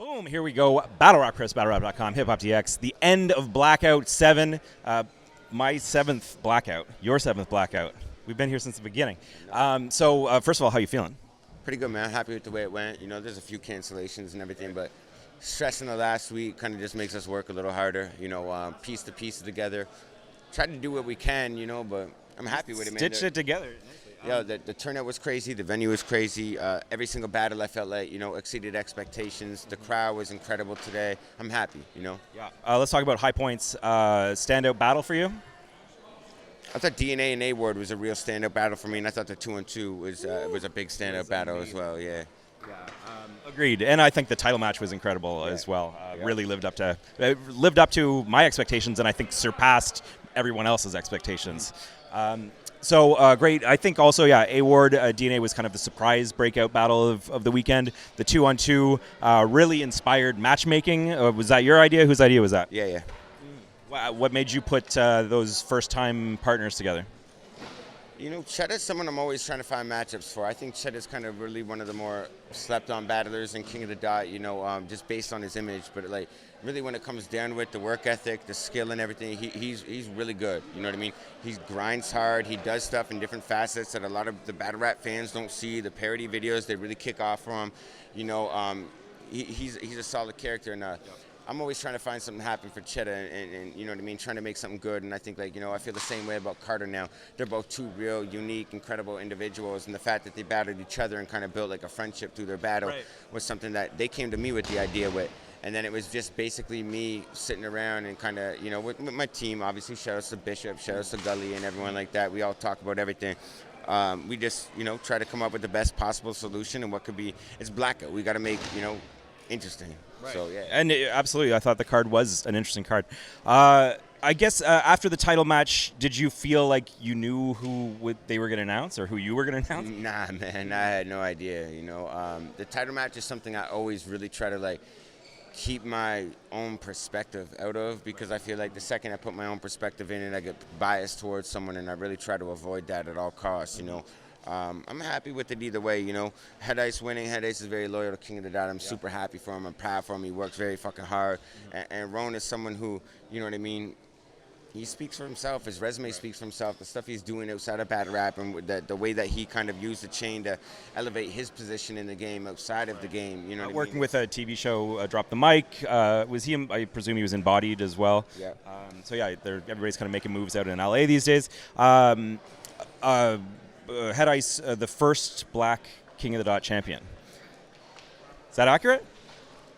Boom, here we go. BattleRapDotCom, Hip Hop DX. The end of Blackout 7. My 7th Blackout. Your 7th Blackout. We've been here since the beginning. So first of all, how you feeling? Pretty good, man. Happy with the way it went. You know, there's a few cancellations and everything, but stressing the last week kind of just makes us work a little harder. You know, piece the pieces together. Try to do what we can, you know, but I'm happy with it, man. Stitched it together. Yeah, the turnout was crazy. The venue was crazy. Every single battle I felt like, you know, exceeded expectations. The crowd was incredible today. I'm happy, you know. Yeah. Let's talk about high points. Standout battle for you? I thought DNA and A-Ward was a real standout battle for me, and I thought the 2-on-2 was a big standout battle as well, yeah. Agreed, and I think the title match was incredible as well. Really lived up to my expectations, and I think surpassed everyone else's expectations. So great. I think also, A-Ward, DNA was kind of the surprise breakout battle of the weekend. The 2-on-2 really inspired matchmaking. Was that your idea? Whose idea was that? Yeah. What made you put those first-time partners together? You know, Chedda's someone I'm always trying to find matchups for. I think Chedda's kind of really one of the more slept-on battlers and King of the Dot, you know, just based on his image. But, like, really when it comes down to it, the work ethic, the skill and everything, he's really good. You know what I mean? He grinds hard. He does stuff in different facets that a lot of the battle rap fans don't see. The parody videos, they really kick off for him. You know, he's a solid character. And I'm always trying to find something to happen for Cheddar and you know what I mean, trying to make something good. And I think, like, you know, I feel the same way about Carter now. They're both two real, unique, incredible individuals. And the fact that they battled each other and kind of built like a friendship through their battle was something that they came to me with the idea with. And then it was just basically me sitting around and kind of, you know, with my team, obviously, shout out to Bishop, shout out to Gully and everyone like that. We all talk about everything. We just, you know, try to come up with the best possible solution and what could be, it's Blackout. We got to make, you know, interesting. Right. So, yeah. And absolutely, I thought the card was an interesting card. I guess after the title match, did you feel like you knew who they were going to announce or who you were going to announce? Nah, man, I had no idea. You know, the title match is something I always really try to, like, keep my own perspective out of, because I feel like the second I put my own perspective in it, I get biased towards someone, and I really try to avoid that at all costs, you know. I'm happy with it either way, you know. Head Ice winning. Head Ice is very loyal to King of the Dot. I'm super happy for him. I'm proud for him. He works very fucking hard. And Ron is someone who, you know what I mean, he speaks for himself. His resume speaks for himself. The stuff he's doing outside of battle rap and the way that he kind of used the chain to elevate his position in the game outside of the game, you know what I mean? Working with a TV show, Drop the Mic. Was he, I presume he was embodied as well? Yeah. So, everybody's kind of making moves out in LA these days. Head Ice, the first black King of the Dot champion. Is that accurate?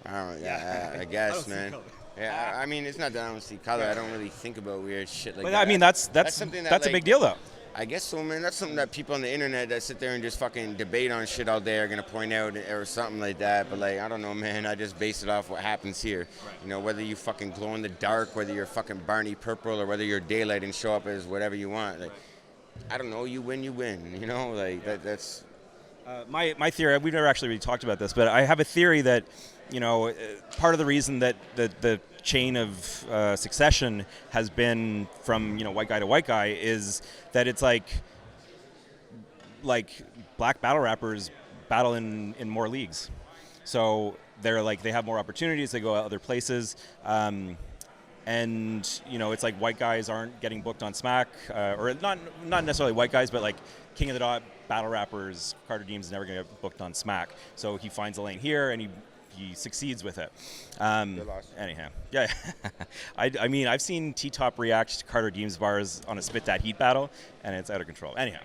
I guess, man. Yeah, I mean, it's not that I don't see color. I don't really think about weird shit like that. I mean, that's something a big deal, though. I guess so, man. That's something that people on the internet that sit there and just fucking debate on shit all day are going to point out or something like that. But, like, I don't know, man. I just base it off what happens here. Right. You know, whether you fucking glow in the dark, whether you're fucking Barney Purple, or whether you're daylight and show up as whatever you want. Like, I don't know. You win, you know? Like, that's... My theory, we've never actually really talked about this, but I have a theory that, you know, part of the reason that the chain of succession has been from, you know, white guy to white guy is that it's like black battle rappers battle in more leagues. So they're like, they have more opportunities, they go out other places. And, you know, it's like white guys aren't getting booked on Smack, or not necessarily white guys, but like King of the Dot battle rappers, Carter Deems is never going to get booked on Smack. So he finds a lane here and he succeeds with it. Anyhow, yeah. I mean, I've seen T-Top react to Carter Deems bars on a Spit That Heat battle, and it's out of control. Anyhow.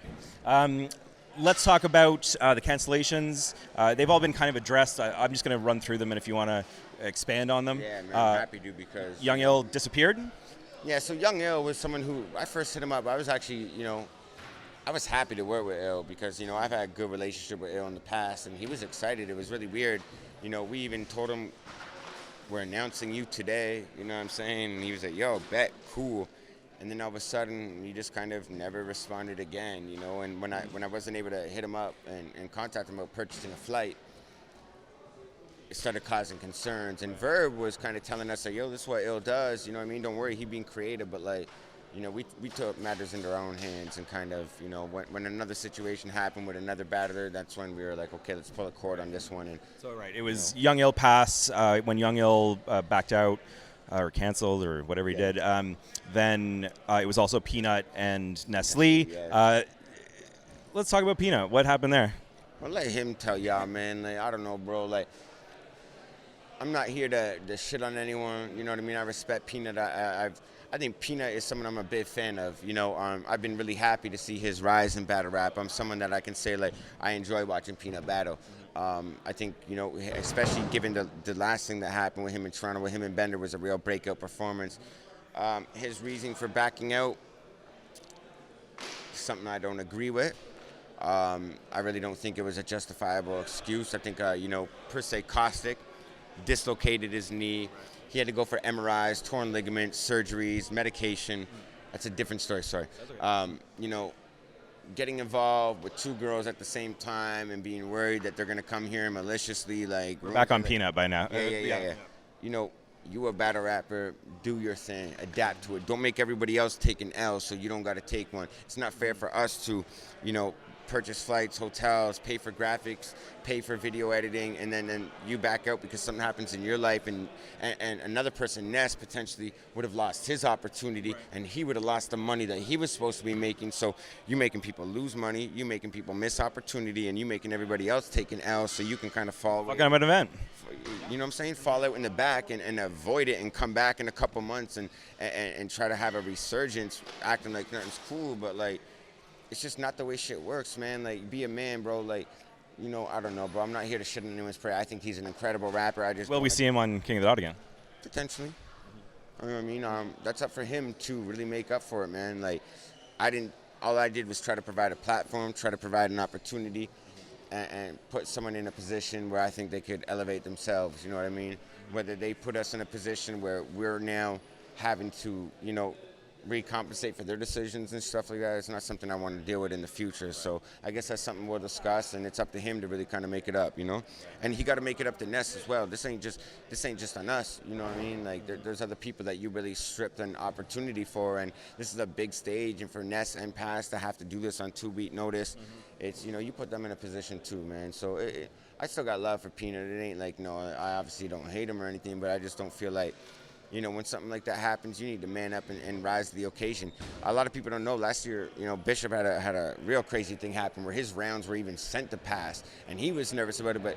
Let's talk about the cancellations. They've all been kind of addressed. I'm just going to run through them, and if you want to expand on them. Yeah, man, I'm happy to, because... Young Ill disappeared? Yeah, so Young Ill was someone who, I first hit him up, I was actually, you know, I was happy to work with Ill because, you know, I've had a good relationship with Ill in the past, and he was excited. It was really weird. You know, we even told him, we're announcing you today, you know what I'm saying? And he was like, yo, bet, cool. And then all of a sudden, he just kind of never responded again, you know. And when I wasn't able to hit him up and contact him about purchasing a flight, it started causing concerns. And Verb was kind of telling us, like, yo, this is what Ill does, you know what I mean? Don't worry, he being creative, but, like, we took matters into our own hands and kind of, when another situation happened with another battler, that's when we were like, okay, let's pull a cord on this one. And So right, it was Young Il pass when Young Il backed out or canceled or whatever he did. Then it was also Peanut and Nestle. Yeah. Let's talk about Peanut. What happened there? Well, let him tell y'all, man. Like, I don't know, bro. Like, I'm not here to shit on anyone. You know what I mean? I respect Peanut. I think Peanut is someone I'm a big fan of. I've been really happy to see his rise in battle rap. I'm someone that I can say, like, I enjoy watching Peanut battle. I think, especially given the last thing that happened with him in Toronto, with him and Bender, was a real breakout performance. His reason for backing out, something I don't agree with. I really don't think it was a justifiable excuse. I think, per se, Caustic dislocated his knee. He had to go for MRIs, torn ligaments, surgeries, medication. That's a different story, sorry. Getting involved with two girls at the same time and being worried that they're going to come here and maliciously, like... We're back on Peanut by now. Yeah. You a battle rapper, do your thing, adapt to it. Don't make everybody else take an L so you don't got to take one. It's not fair for us to, purchase flights, hotels, pay for graphics, pay for video editing, and then you back out because something happens in your life, and another person, Ness, potentially would have lost his opportunity, and he would have lost the money that he was supposed to be making. So you making people lose money, you making people miss opportunity, and you making everybody else take an L so you can kind of fall away. What kind of an event? You know what I'm saying? Fall out in the back and avoid it and come back in a couple months and try to have a resurgence, acting like nothing's cool, but like, it's just not the way shit works, man. Like, be a man, bro. Like, I don't know, bro. I'm not here to shit on anyone's prayer. I think he's an incredible rapper. Will we see him on King of the Dot again? Potentially. You know what I mean? That's up for him to really make up for it, man. Like, all I did was try to provide a platform, try to provide an opportunity, and put someone in a position where I think they could elevate themselves, you know what I mean? Whether they put us in a position where we're now having to, recompensate for their decisions and stuff like that, it's not something I want to deal with in the future. So I guess that's something we'll discuss, and it's up to him to really kind of make it up, And he got to make it up to Ness as well. This ain't just on us, you know what I mean? Like, there's other people that you really stripped an opportunity for, and this is a big stage, and for Ness and Pass to have to do this on 2-week notice, it's, you put them in a position too, man. So I still got love for Peanut. It ain't like, no, I obviously don't hate him or anything, but I just don't feel like, when something like that happens, you need to man up and rise to the occasion. A lot of people don't know. Last year, Bishop had a real crazy thing happen where his rounds were even sent to Pass, and he was nervous about it. But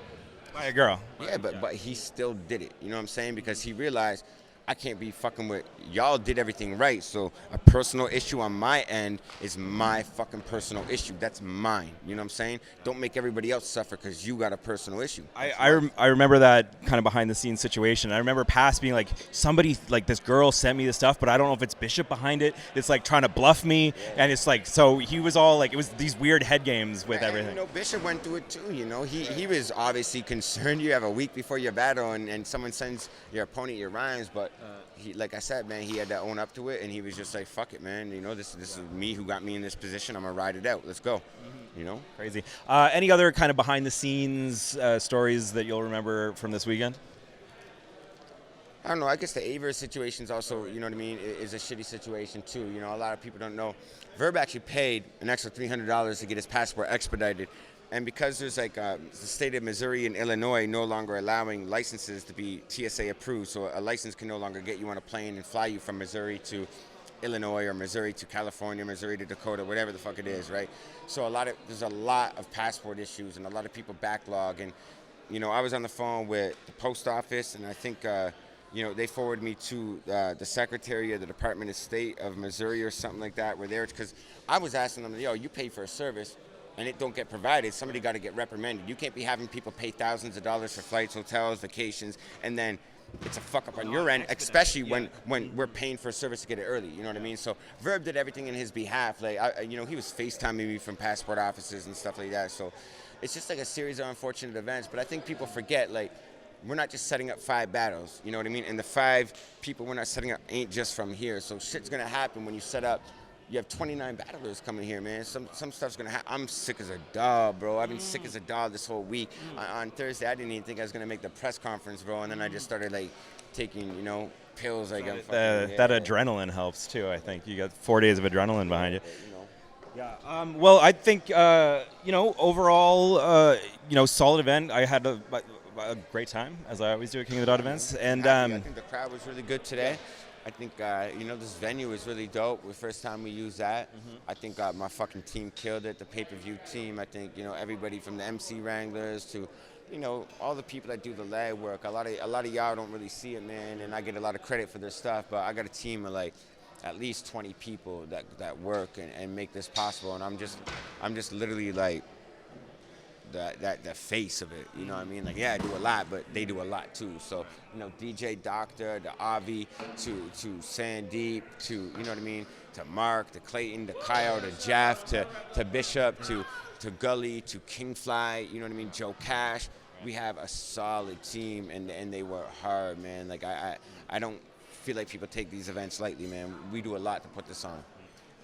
by a girl. Yeah, but he still did it. You know what I'm saying? Because he realized, I can't be fucking with y'all. Did everything right, so a personal issue on my end is my fucking personal issue. That's mine. You know what I'm saying? Don't make everybody else suffer because you got a personal issue. I remember that kind of behind the scenes situation. I remember Pass being like, somebody, like, this girl sent me the stuff, but I don't know if it's Bishop behind it. It's like trying to bluff me, and it's like, so he was all like, it was these weird head games with everything. Bishop went through it too. He was obviously concerned. You have a week before your battle, and someone sends your opponent your rhymes, but he, like I said, man, he had to own up to it, and he was just like, fuck it, man. This is me who got me in this position. I'm gonna ride it out. Let's go. Crazy. Any other kind of behind the scenes stories that you'll remember from this weekend? I don't know. I guess the Aver situation's also, you know what I mean, is a shitty situation too. A lot of people don't know. Verb actually paid an extra $300 to get his passport expedited. And because there's like the state of Missouri and Illinois no longer allowing licenses to be TSA approved, so a license can no longer get you on a plane and fly you from Missouri to Illinois or Missouri to California, Missouri to Dakota, whatever the fuck it is, right? So there's a lot of passport issues and a lot of people backlog. And I was on the phone with the post office, and I think they forwarded me to the Secretary of the Department of State of Missouri or something like that, where they're, because I was asking them, you pay for a service and it don't get provided, somebody got to get reprimanded. You can't be having people pay thousands of dollars for flights, hotels, vacations, and then it's a fuck up on your end, especially when we're paying for a service to get it early. You know what I mean? So Verb did everything in his behalf. Like, he was FaceTiming me from passport offices and stuff like that. So it's just like a series of unfortunate events. But I think people forget, like, we're not just setting up 5 battles. You know what I mean? And the 5 people we're not setting up ain't just from here. So shit's gonna happen when you set up. You have 29 battlers coming here, man. Some stuff's going to happen. I'm sick as a dog, bro. I've been sick as a dog this whole week. On Thursday, I didn't even think I was going to make the press conference, bro. And then I just started, like, taking, pills like I'm That adrenaline helps too. I think you got 4 days of adrenaline behind you. You know. Yeah. Well, I think overall, solid event. I had a great time, as I always do at King of the Dot events, and I think the crowd was really good today. I think this venue is really dope. The first time we used that, I think my fucking team killed it. The pay-per-view team. I think everybody from the MC Wranglers to all the people that do the leg work. A lot of y'all don't really see it, man, and I get a lot of credit for their stuff. But I got a team of like at least 20 people that work and make this possible, and I'm just literally like the face of it. You know what I mean? Like, yeah, I do a lot, but they do a lot too. So DJ Doctor, the Avi, to Sandeep, to you know what I mean, to Mark, to Clayton, to Kyle, to Jeff, to Bishop, to Gully, to Kingfly, you know what I mean, Joe Cash. We have a solid team, and they work hard, man. Like, I don't feel like people take these events lightly, man. We do a lot to put this on.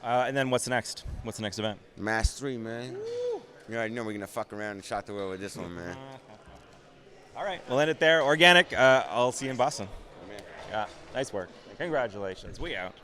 And then what's next? What's the next event? Mass 3, man. Woo! You already know we're going to fuck around and shot the world with this one, man. All right, we'll end it there. Organic, I'll see you in Boston. Oh, man. Yeah, nice work. Congratulations. We out.